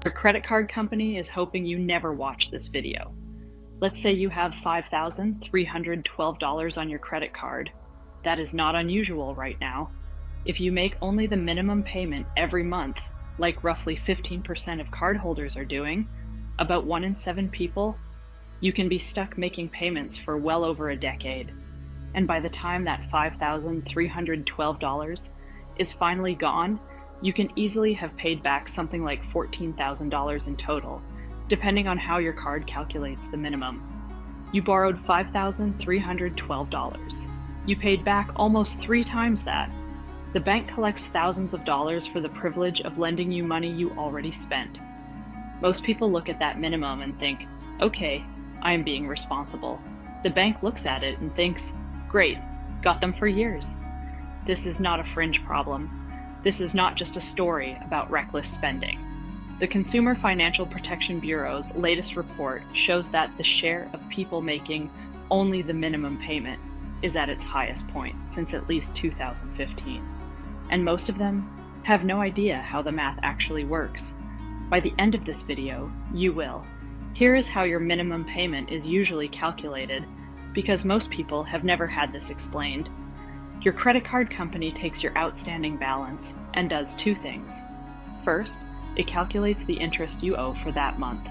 Your credit card company is hoping you never watch this video. Let's say you have $5,312 on your credit card. That is not unusual right now. If you make only the minimum payment every month, like roughly 15% of cardholders are doing, about 1 in 7 people, you can be stuck making payments for well over a decade. And by the time that $5,312 is finally gone, you can easily have paid back something like $14,000 in total, depending on how your card calculates the minimum. You borrowed $5,312. You paid back almost 3 times that. The bank collects thousands of dollars for the privilege of lending you money you already spent. Most people look at that minimum and think, okay, I am being responsible. The bank looks at it and thinks, great, got them for years. This is not a fringe problem. This is not just a story about reckless spending. The Consumer Financial Protection Bureau's latest report shows that the share of people making only the minimum payment is at its highest point since at least 2015. And most of them have no idea how the math actually works. By the end of this video, you will. Here is how your minimum payment is usually calculated, because most people have never had this explained. Your credit card company takes your outstanding balance and does 2 things. First, it calculates the interest you owe for that month.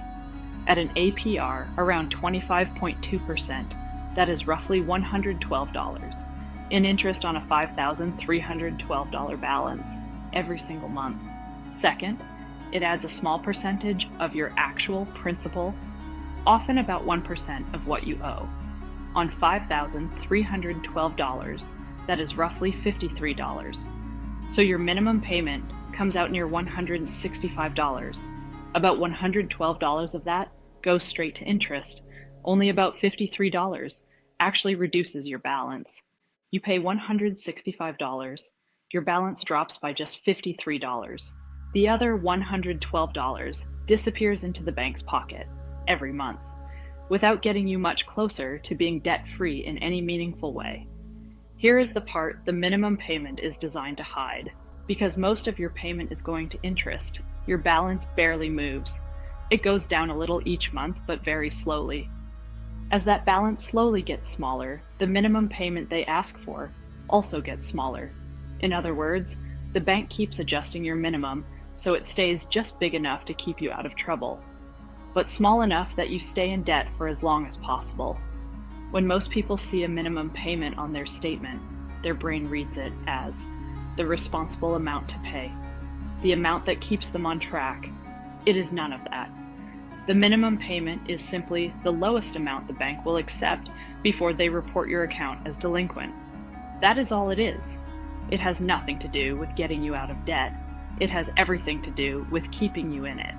At an APR around 25.2%, that is roughly $112 in interest on a $5,312 balance every single month. Second, it adds a small percentage of your actual principal, often about 1% of what you owe. On $5,312, that is roughly $53. So your minimum payment comes out near $165. About $112 of that goes straight to interest. Only about $53 actually reduces your balance. You pay $165, your balance drops by just $53. The other $112 disappears into the bank's pocket every month, without getting you much closer to being debt-free in any meaningful way. Here is the part the minimum payment is designed to hide. Because most of your payment is going to interest, your balance barely moves. It goes down a little each month, but very slowly. As that balance slowly gets smaller, the minimum payment they ask for also gets smaller. In other words, the bank keeps adjusting your minimum so it stays just big enough to keep you out of trouble, but small enough that you stay in debt for as long as possible. When most people see a minimum payment on their statement, their brain reads it as the responsible amount to pay, the amount that keeps them on track. It is none of that. The minimum payment is simply the lowest amount the bank will accept before they report your account as delinquent. That is all it is. It has nothing to do with getting you out of debt. It has everything to do with keeping you in it.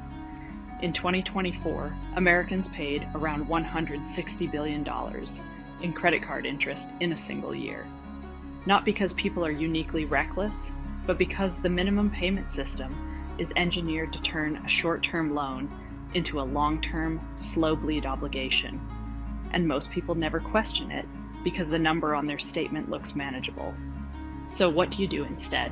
In 2024, Americans paid around $160 billion in credit card interest in a single year. Not because people are uniquely reckless, but because the minimum payment system is engineered to turn a short-term loan into a long-term, slow-bleed obligation. And most people never question it because the number on their statement looks manageable. So what do you do instead?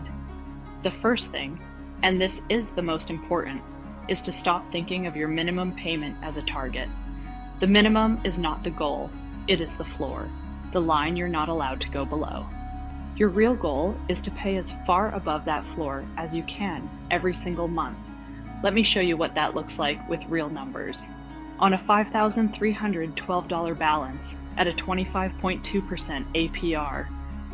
The first thing, and this is the most important, is to stop thinking of your minimum payment as a target. The minimum is not the goal, it is the floor, the line you're not allowed to go below. Your real goal is to pay as far above that floor as you can every single month. Let me show you what that looks like with real numbers. On a $5,312 balance at a 25.2% APR,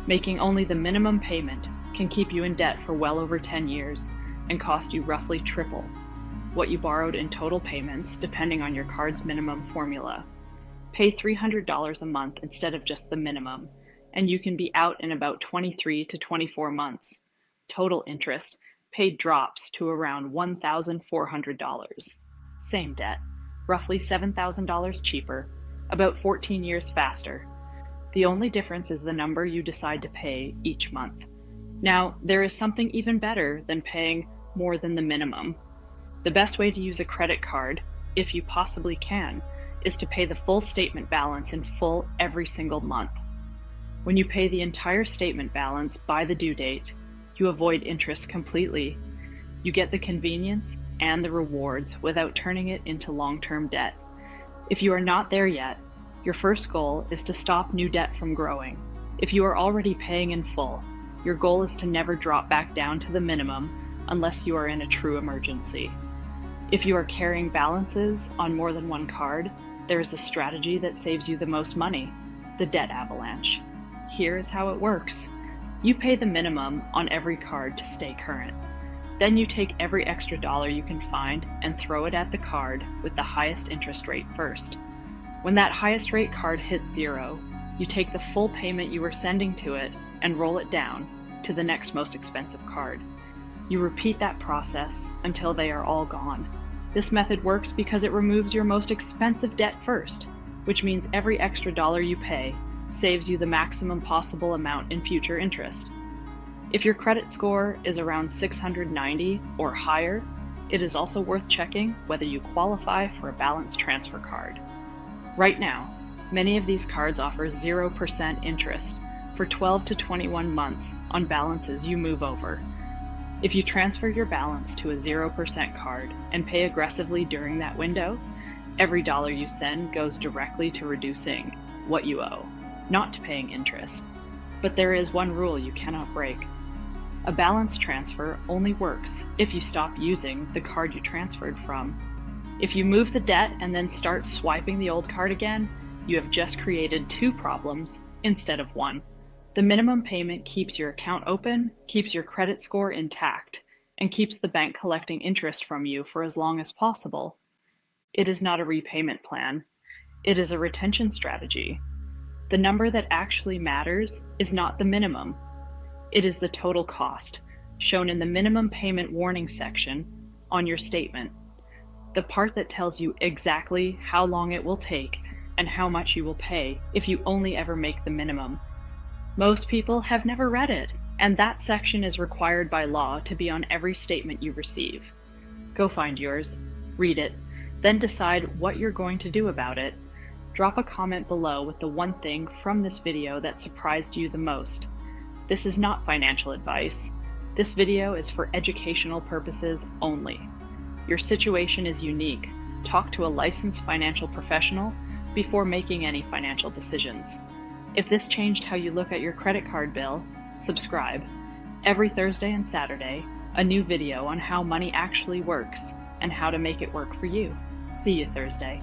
making only the minimum payment can keep you in debt for well over 10 years and cost you roughly triple what you borrowed in total payments depending on your card's minimum formula. Pay $300 a month instead of just the minimum, and you can be out in about 23 to 24 months. Total interest paid drops to around $1,400. Same debt, roughly $7,000 cheaper, about 14 years faster. The only difference is the number you decide to pay each month. Now, there is something even better than paying more than the minimum. The best way to use a credit card, if you possibly can, is to pay the full statement balance in full every single month. When you pay the entire statement balance by the due date, you avoid interest completely. You get the convenience and the rewards without turning it into long-term debt. If you are not there yet, your first goal is to stop new debt from growing. If you are already paying in full, your goal is to never drop back down to the minimum unless you are in a true emergency. If you are carrying balances on more than one card, there is a strategy that saves you the most money: the debt avalanche. Here is how it works. You pay the minimum on every card to stay current. Then you take every extra dollar you can find and throw it at the card with the highest interest rate first. When that highest rate card hits zero, you take the full payment you were sending to it and roll it down to the next most expensive card. You repeat that process until they are all gone. This method works because it removes your most expensive debt first, which means every extra dollar you pay saves you the maximum possible amount in future interest. If your credit score is around 690 or higher, it is also worth checking whether you qualify for a balance transfer card. Right now, many of these cards offer 0% interest for 12 to 21 months on balances you move over. If you transfer your balance to a 0% card and pay aggressively during that window, every dollar you send goes directly to reducing what you owe, not to paying interest. But there is one rule you cannot break. A balance transfer only works if you stop using the card you transferred from. If you move the debt and then start swiping the old card again, you have just created two problems instead of one. The minimum payment keeps your account open, keeps your credit score intact, and keeps the bank collecting interest from you for as long as possible. It is not a repayment plan. It is a retention strategy. The number that actually matters is not the minimum. It is the total cost, shown in the minimum payment warning section on your statement. The part that tells you exactly how long it will take and how much you will pay if you only ever make the minimum. Most people have never read it, and that section is required by law to be on every statement you receive. Go find yours, read it, then decide what you're going to do about it. Drop a comment below with the one thing from this video that surprised you the most. This is not financial advice. This video is for educational purposes only. Your situation is unique. Talk to a licensed financial professional before making any financial decisions. If this changed how you look at your credit card bill, subscribe. Every Thursday and Saturday, a new video on how money actually works and how to make it work for you. See you Thursday.